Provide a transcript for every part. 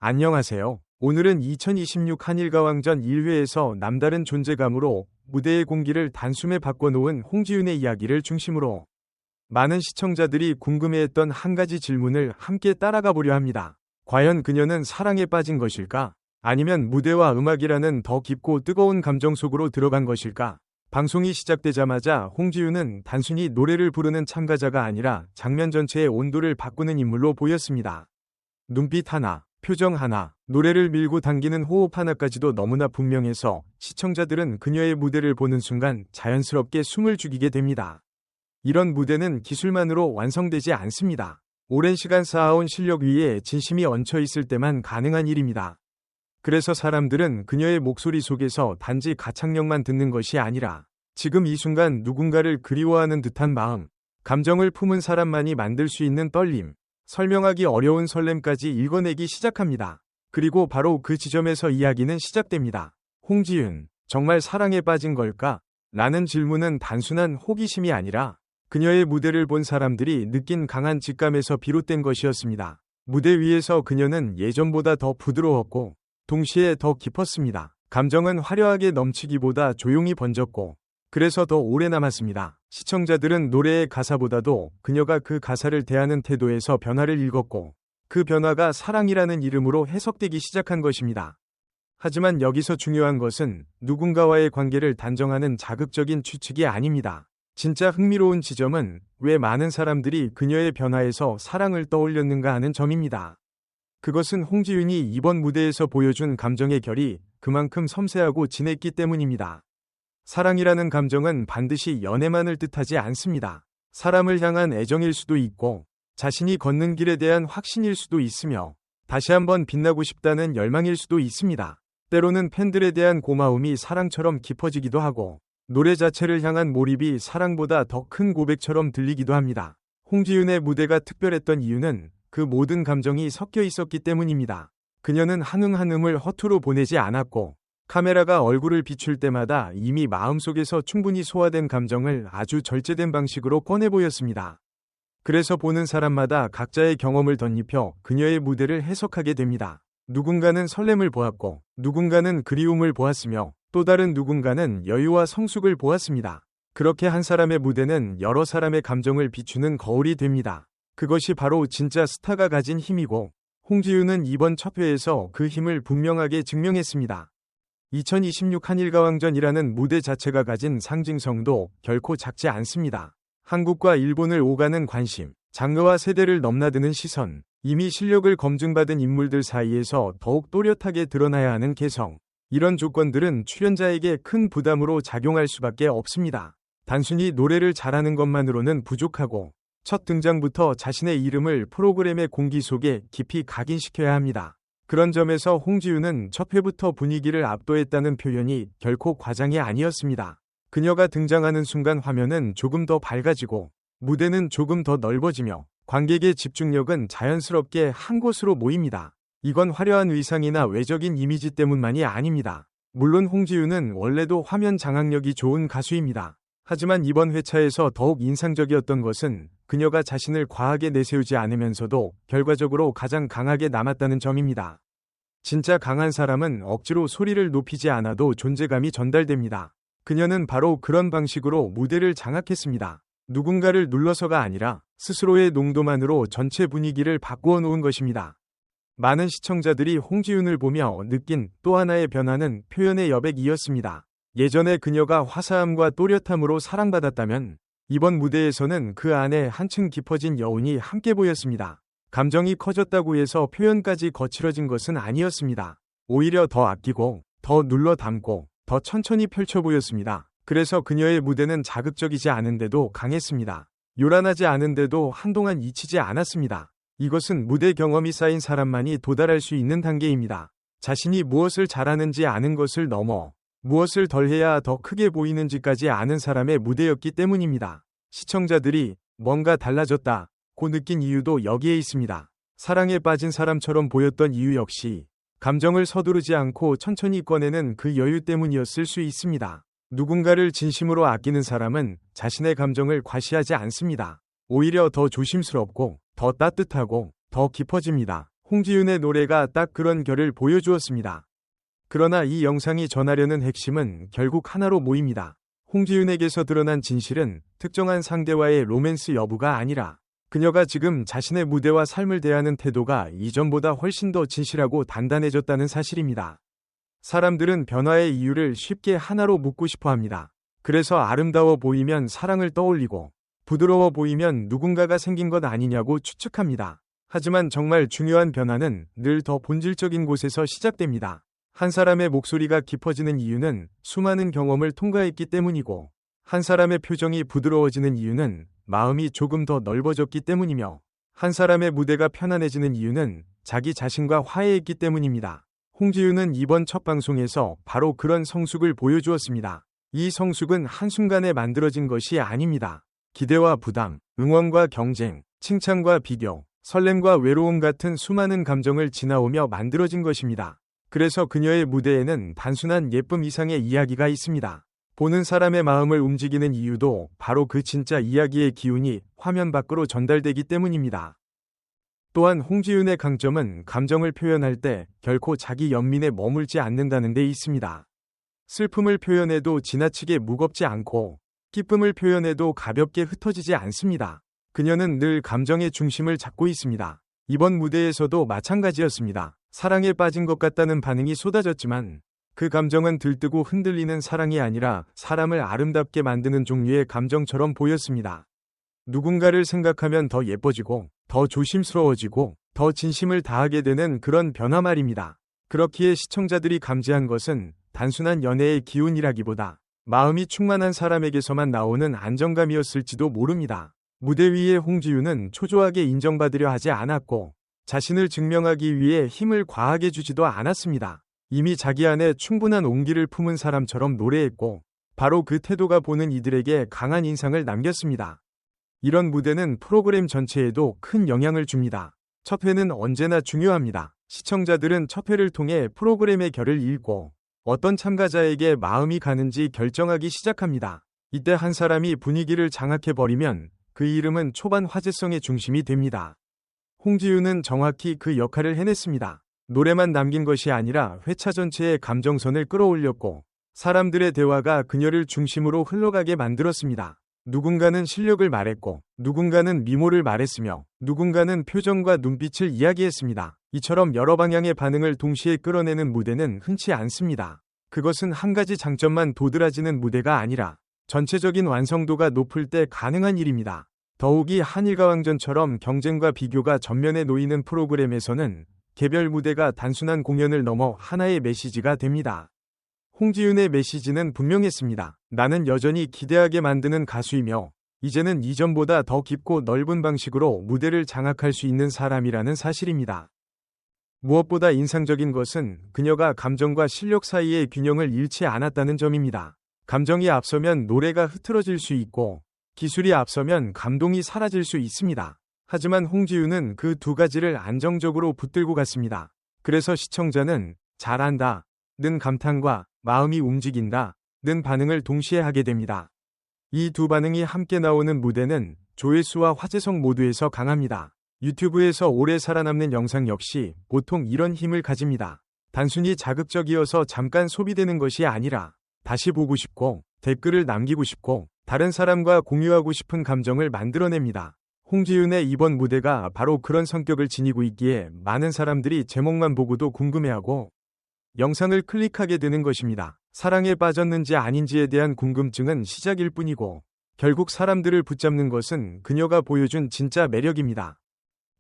안녕하세요. 오늘은 2026 한일가왕전 1회에서 남다른 존재감으로 무대의 공기를 단숨에 바꿔놓은 홍지윤의 이야기를 중심으로 많은 시청자들이 궁금해했던 한 가지 질문을 함께 따라가 보려 합니다. 과연 그녀는 사랑에 빠진 것일까? 아니면 무대와 음악이라는 더 깊고 뜨거운 감정 속으로 들어간 것일까? 방송이 시작되자마자 홍지윤은 단순히 노래를 부르는 참가자가 아니라 장면 전체의 온도를 바꾸는 인물로 보였습니다. 눈빛 하나, 표정 하나, 노래를 밀고 당기는 호흡 하나까지도 너무나 분명해서 시청자들은 그녀의 무대를 보는 순간 자연스럽게 숨을 죽이게 됩니다. 이런 무대는 기술만으로 완성되지 않습니다. 오랜 시간 쌓아온 실력 위에 진심이 얹혀 있을 때만 가능한 일입니다. 그래서 사람들은 그녀의 목소리 속에서 단지 가창력만 듣는 것이 아니라 지금 이 순간 누군가를 그리워하는 듯한 마음, 감정을 품은 사람만이 만들 수 있는 떨림, 설명하기 어려운 설렘까지 읽어내기 시작합니다. 그리고 바로 그 지점에서 이야기는 시작됩니다. 홍지윤, 정말 사랑에 빠진 걸까? 라는 질문은 단순한 호기심이 아니라 그녀의 무대를 본 사람들이 느낀 강한 직감에서 비롯된 것이었습니다. 무대 위에서 그녀는 예전보다 더 부드러웠고 동시에 더 깊었습니다. 감정은 화려하게 넘치기보다 조용히 번졌고 그래서 더 오래 남았습니다. 시청자들은 노래의 가사보다도 그녀가 그 가사를 대하는 태도에서 변화를 읽었고 그 변화가 사랑이라는 이름으로 해석되기 시작한 것입니다. 하지만 여기서 중요한 것은 누군가와의 관계를 단정하는 자극적인 추측이 아닙니다. 진짜 흥미로운 지점은 왜 많은 사람들이 그녀의 변화에서 사랑을 떠올렸는가 하는 점입니다. 그것은 홍지윤이 이번 무대에서 보여준 감정의 결이 그만큼 섬세하고 진했기 때문입니다. 사랑이라는 감정은 반드시 연애만을 뜻하지 않습니다. 사람을 향한 애정일 수도 있고 자신이 걷는 길에 대한 확신일 수도 있으며 다시 한번 빛나고 싶다는 열망일 수도 있습니다. 때로는 팬들에 대한 고마움이 사랑처럼 깊어지기도 하고 노래 자체를 향한 몰입이 사랑보다 더 큰 고백처럼 들리기도 합니다. 홍지윤의 무대가 특별했던 이유는 그 모든 감정이 섞여 있었기 때문입니다. 그녀는 한음 한음을 허투루 보내지 않았고 카메라가 얼굴을 비출 때마다 이미 마음속에서 충분히 소화된 감정을 아주 절제된 방식으로 꺼내 보였습니다. 그래서 보는 사람마다 각자의 경험을 덧입혀 그녀의 무대를 해석하게 됩니다. 누군가는 설렘을 보았고 누군가는 그리움을 보았으며 또 다른 누군가는 여유와 성숙을 보았습니다. 그렇게 한 사람의 무대는 여러 사람의 감정을 비추는 거울이 됩니다. 그것이 바로 진짜 스타가 가진 힘이고 홍지윤은 이번 첫 회에서 그 힘을 분명하게 증명했습니다. 2026 한일가왕전이라는 무대 자체가 가진 상징성도 결코 작지 않습니다. 한국과 일본을 오가는 관심, 장르와 세대를 넘나드는 시선, 이미 실력을 검증받은 인물들 사이에서 더욱 또렷하게 드러나야 하는 개성, 이런 조건들은 출연자에게 큰 부담으로 작용할 수밖에 없습니다. 단순히 노래를 잘하는 것만으로는 부족하고 첫 등장부터 자신의 이름을 프로그램의 공기 속에 깊이 각인시켜야 합니다. 그런 점에서 홍지윤은 첫 회부터 분위기를 압도했다는 표현이 결코 과장이 아니었습니다. 그녀가 등장하는 순간 화면은 조금 더 밝아지고 무대는 조금 더 넓어지며 관객의 집중력은 자연스럽게 한 곳으로 모입니다. 이건 화려한 의상이나 외적인 이미지 때문만이 아닙니다. 물론 홍지윤은 원래도 화면 장악력이 좋은 가수입니다. 하지만 이번 회차에서 더욱 인상적이었던 것은 그녀가 자신을 과하게 내세우지 않으면서도 결과적으로 가장 강하게 남았다는 점입니다. 진짜 강한 사람은 억지로 소리를 높이지 않아도 존재감이 전달됩니다. 그녀는 바로 그런 방식으로 무대를 장악했습니다. 누군가를 눌러서가 아니라 스스로의 농도만으로 전체 분위기를 바꾸어 놓은 것입니다. 많은 시청자들이 홍지윤을 보며 느낀 또 하나의 변화는 표현의 여백이었습니다. 예전에 그녀가 화사함과 또렷함으로 사랑받았다면 이번 무대에서는 그 안에 한층 깊어진 여운이 함께 보였습니다. 감정이 커졌다고 해서 표현까지 거칠어진 것은 아니었습니다. 오히려 더 아끼고 더 눌러 담고 더 천천히 펼쳐 보였습니다. 그래서 그녀의 무대는 자극적이지 않은데도 강했습니다. 요란하지 않은데도 한동안 잊히지 않았습니다. 이것은 무대 경험이 쌓인 사람만이 도달할 수 있는 단계입니다. 자신이 무엇을 잘하는지 아는 것을 넘어 무엇을 덜 해야 더 크게 보이는지까지 아는 사람의 무대였기 때문입니다. 시청자들이 뭔가 달라졌다고 느낀 이유도 여기에 있습니다. 사랑에 빠진 사람처럼 보였던 이유 역시 감정을 서두르지 않고 천천히 꺼내는 그 여유 때문이었을 수 있습니다. 누군가를 진심으로 아끼는 사람은 자신의 감정을 과시하지 않습니다. 오히려 더 조심스럽고 더 따뜻하고 더 깊어집니다. 홍지윤의 노래가 딱 그런 결을 보여주었습니다. 그러나 이 영상이 전하려는 핵심은 결국 하나로 모입니다. 홍지윤에게서 드러난 진실은 특정한 상대와의 로맨스 여부가 아니라 그녀가 지금 자신의 무대와 삶을 대하는 태도가 이전보다 훨씬 더 진실하고 단단해졌다는 사실입니다. 사람들은 변화의 이유를 쉽게 하나로 묻고 싶어 합니다. 그래서 아름다워 보이면 사랑을 떠올리고 부드러워 보이면 누군가가 생긴 것 아니냐고 추측합니다. 하지만 정말 중요한 변화는 늘 더 본질적인 곳에서 시작됩니다. 한 사람의 목소리가 깊어지는 이유는 수많은 경험을 통과했기 때문이고, 한 사람의 표정이 부드러워지는 이유는 마음이 조금 더 넓어졌기 때문이며, 한 사람의 무대가 편안해지는 이유는 자기 자신과 화해했기 때문입니다. 홍지윤은 이번 첫 방송에서 바로 그런 성숙을 보여주었습니다. 이 성숙은 한순간에 만들어진 것이 아닙니다. 기대와 부담, 응원과 경쟁, 칭찬과 비교, 설렘과 외로움 같은 수많은 감정을 지나오며 만들어진 것입니다. 그래서 그녀의 무대에는 단순한 예쁨 이상의 이야기가 있습니다. 보는 사람의 마음을 움직이는 이유도 바로 그 진짜 이야기의 기운이 화면 밖으로 전달되기 때문입니다. 또한 홍지윤의 강점은 감정을 표현할 때 결코 자기 연민에 머물지 않는다는 데 있습니다. 슬픔을 표현해도 지나치게 무겁지 않고, 기쁨을 표현해도 가볍게 흩어지지 않습니다. 그녀는 늘 감정의 중심을 잡고 있습니다. 이번 무대에서도 마찬가지였습니다. 사랑에 빠진 것 같다는 반응이 쏟아졌지만 그 감정은 들뜨고 흔들리는 사랑이 아니라 사람을 아름답게 만드는 종류의 감정처럼 보였습니다. 누군가를 생각하면 더 예뻐지고, 더 조심스러워지고, 더 진심을 다하게 되는 그런 변화 말입니다. 그렇기에 시청자들이 감지한 것은 단순한 연애의 기운이라기보다 마음이 충만한 사람에게서만 나오는 안정감이었을지도 모릅니다. 무대 위의 홍지윤은 초조하게 인정받으려 하지 않았고, 자신을 증명하기 위해 힘을 과하게 주지도 않았습니다. 이미 자기 안에 충분한 온기를 품은 사람처럼 노래했고, 바로 그 태도가 보는 이들에게 강한 인상을 남겼습니다. 이런 무대는 프로그램 전체에도 큰 영향을 줍니다. 첫 회는 언제나 중요합니다. 시청자들은 첫 회를 통해 프로그램의 결을 읽고 어떤 참가자에게 마음이 가는지 결정하기 시작합니다. 이때 한 사람이 분위기를 장악해버리면 그 이름은 초반 화제성의 중심이 됩니다. 홍지윤은 정확히 그 역할을 해냈습니다. 노래만 남긴 것이 아니라 회차 전체의 감정선을 끌어올렸고, 사람들의 대화가 그녀를 중심으로 흘러가게 만들었습니다. 누군가는 실력을 말했고, 누군가는 미모를 말했으며, 누군가는 표정과 눈빛을 이야기했습니다. 이처럼 여러 방향의 반응을 동시에 끌어내는 무대는 흔치 않습니다. 그것은 한 가지 장점만 도드라지는 무대가 아니라 전체적인 완성도가 높을 때 가능한 일입니다. 더욱이 한일가왕전처럼 경쟁과 비교가 전면에 놓이는 프로그램에서는 개별 무대가 단순한 공연을 넘어 하나의 메시지가 됩니다. 홍지윤의 메시지는 분명했습니다. 나는 여전히 기대하게 만드는 가수이며, 이제는 이전보다 더 깊고 넓은 방식으로 무대를 장악할 수 있는 사람이라는 사실입니다. 무엇보다 인상적인 것은 그녀가 감정과 실력 사이의 균형을 잃지 않았다는 점입니다. 감정이 앞서면 노래가 흐트러질 수 있고, 기술이 앞서면 감동이 사라질 수 있습니다. 하지만 홍지윤은 그 두 가지를 안정적으로 붙들고 갔습니다. 그래서 시청자는 잘한다 는 감탄과 마음이 움직인다 는 반응을 동시에 하게 됩니다. 이 두 반응이 함께 나오는 무대는 조회수와 화제성 모두에서 강합니다. 유튜브에서 오래 살아남는 영상 역시 보통 이런 힘을 가집니다. 단순히 자극적이어서 잠깐 소비되는 것이 아니라 다시 보고 싶고, 댓글을 남기고 싶고, 다른 사람과 공유하고 싶은 감정을 만들어냅니다. 홍지윤의 이번 무대가 바로 그런 성격을 지니고 있기에 많은 사람들이 제목만 보고도 궁금해하고 영상을 클릭하게 되는 것입니다. 사랑에 빠졌는지 아닌지에 대한 궁금증은 시작일 뿐이고, 결국 사람들을 붙잡는 것은 그녀가 보여준 진짜 매력입니다.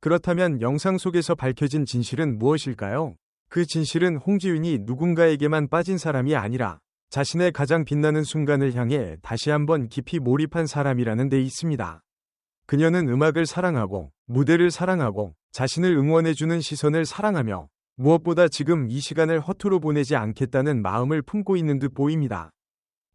그렇다면 영상 속에서 밝혀진 진실은 무엇일까요? 그 진실은 홍지윤이 누군가에게만 빠진 사람이 아니라 자신의 가장 빛나는 순간을 향해 다시 한번 깊이 몰입한 사람이라는 데 있습니다. 그녀는 음악을 사랑하고, 무대를 사랑하고, 자신을 응원해주는 시선을 사랑하며, 무엇보다 지금 이 시간을 허투루 보내지 않겠다는 마음을 품고 있는 듯 보입니다.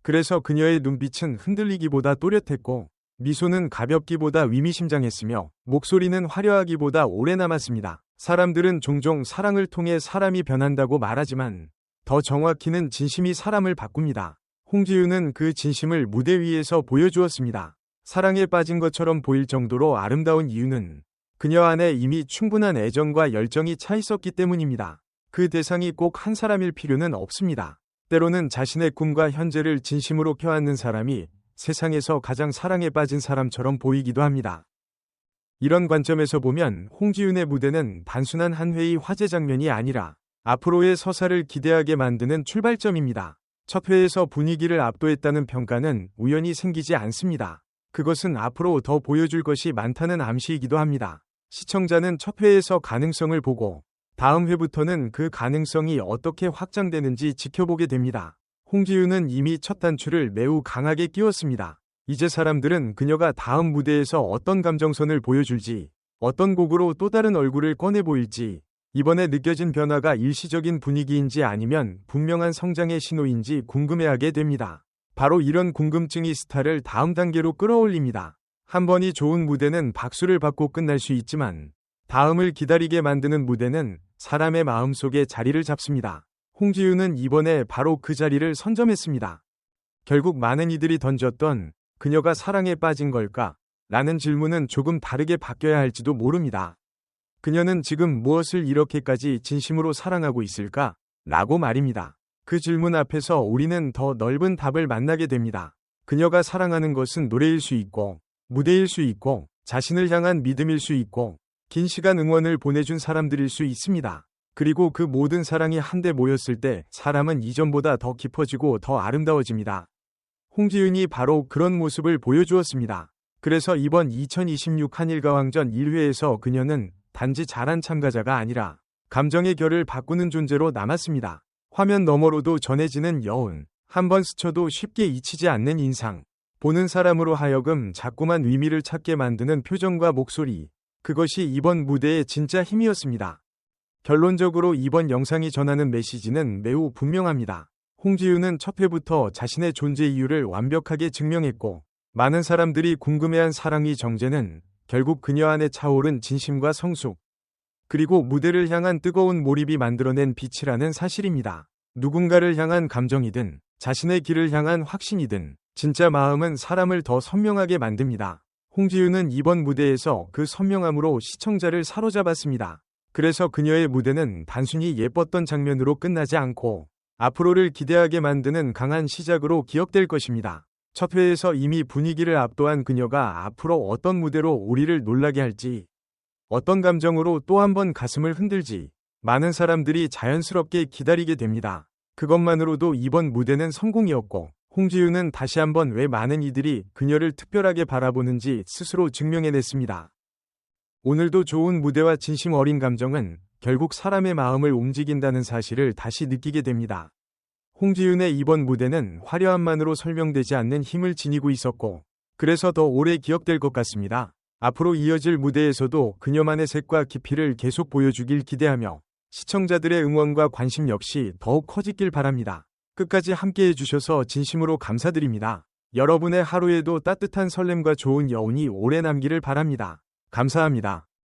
그래서 그녀의 눈빛은 흔들리기보다 또렷했고, 미소는 가볍기보다 위미심장했으며, 목소리는 화려하기보다 오래 남았습니다. 사람들은 종종 사랑을 통해 사람이 변한다고 말하지만 더 정확히는 진심이 사람을 바꿉니다. 홍지윤은 그 진심을 무대 위에서 보여주었습니다. 사랑에 빠진 것처럼 보일 정도로 아름다운 이유는 그녀 안에 이미 충분한 애정과 열정이 차 있었기 때문입니다. 그 대상이 꼭 한 사람일 필요는 없습니다. 때로는 자신의 꿈과 현재를 진심으로 껴안는 사람이 세상에서 가장 사랑에 빠진 사람처럼 보이기도 합니다. 이런 관점에서 보면 홍지윤의 무대는 단순한 한 회의 화제 장면이 아니라 앞으로의 서사를 기대하게 만드는 출발점입니다. 첫 회에서 분위기를 압도했다는 평가는 우연히 생기지 않습니다. 그것은 앞으로 더 보여줄 것이 많다는 암시이기도 합니다. 시청자는 첫 회에서 가능성을 보고 다음 회부터는 그 가능성이 어떻게 확장되는지 지켜보게 됩니다. 홍지윤은 이미 첫 단추를 매우 강하게 끼웠습니다. 이제 사람들은 그녀가 다음 무대에서 어떤 감정선을 보여줄지, 어떤 곡으로 또 다른 얼굴을 꺼내 보일지, 이번에 느껴진 변화가 일시적인 분위기인지 아니면 분명한 성장의 신호인지 궁금해하게 됩니다. 바로 이런 궁금증이 스타를 다음 단계로 끌어올립니다. 한 번이 좋은 무대는 박수를 받고 끝날 수 있지만 다음을 기다리게 만드는 무대는 사람의 마음속에 자리를 잡습니다. 홍지윤은 이번에 바로 그 자리를 선점했습니다. 결국 많은 이들이 던졌던 그녀가 사랑에 빠진 걸까? 라는 질문은 조금 다르게 바뀌어야 할지도 모릅니다. 그녀는 지금 무엇을 이렇게까지 진심으로 사랑하고 있을까? 라고 말입니다. 그 질문 앞에서 우리는 더 넓은 답을 만나게 됩니다. 그녀가 사랑하는 것은 노래일 수 있고, 무대일 수 있고, 자신을 향한 믿음일 수 있고, 긴 시간 응원을 보내준 사람들일 수 있습니다. 그리고 그 모든 사랑이 한데 모였을 때 사람은 이전보다 더 깊어지고 더 아름다워집니다. 홍지윤이 바로 그런 모습을 보여주었습니다. 그래서 이번 2026 한일가왕전 1회에서 그녀는 단지 잘한 참가자가 아니라 감정의 결을 바꾸는 존재로 남았습니다. 화면 너머로도 전해지는 여운, 한번 스쳐도 쉽게 잊히지 않는 인상, 보는 사람으로 하여금 자꾸만 의미를 찾게 만드는 표정과 목소리, 그것이 이번 무대의 진짜 힘이었습니다. 결론적으로 이번 영상이 전하는 메시지는 매우 분명합니다. 홍지윤은 첫 회부터 자신의 존재 이유를 완벽하게 증명했고, 많은 사람들이 궁금해한 사랑의 정체는 결국 그녀 안에 차오른 진심과 성숙, 그리고 무대를 향한 뜨거운 몰입이 만들어낸 빛이라는 사실입니다. 누군가를 향한 감정이든 자신의 길을 향한 확신이든 진짜 마음은 사람을 더 선명하게 만듭니다. 홍지윤은 이번 무대에서 그 선명함으로 시청자를 사로잡았습니다. 그래서 그녀의 무대는 단순히 예뻤던 장면으로 끝나지 않고 앞으로를 기대하게 만드는 강한 시작으로 기억될 것입니다. 첫 회에서 이미 분위기를 압도한 그녀가 앞으로 어떤 무대로 우리를 놀라게 할지, 어떤 감정으로 또 한 번 가슴을 흔들지 많은 사람들이 자연스럽게 기다리게 됩니다. 그것만으로도 이번 무대는 성공이었고, 홍지윤은 다시 한번 왜 많은 이들이 그녀를 특별하게 바라보는지 스스로 증명해냈습니다. 오늘도 좋은 무대와 진심 어린 감정은 결국 사람의 마음을 움직인다는 사실을 다시 느끼게 됩니다. 홍지윤의 이번 무대는 화려함만으로 설명되지 않는 힘을 지니고 있었고, 그래서 더 오래 기억될 것 같습니다. 앞으로 이어질 무대에서도 그녀만의 색과 깊이를 계속 보여주길 기대하며 시청자들의 응원과 관심 역시 더욱 커지길 바랍니다. 끝까지 함께해 주셔서 진심으로 감사드립니다. 여러분의 하루에도 따뜻한 설렘과 좋은 여운이 오래 남기를 바랍니다. 감사합니다.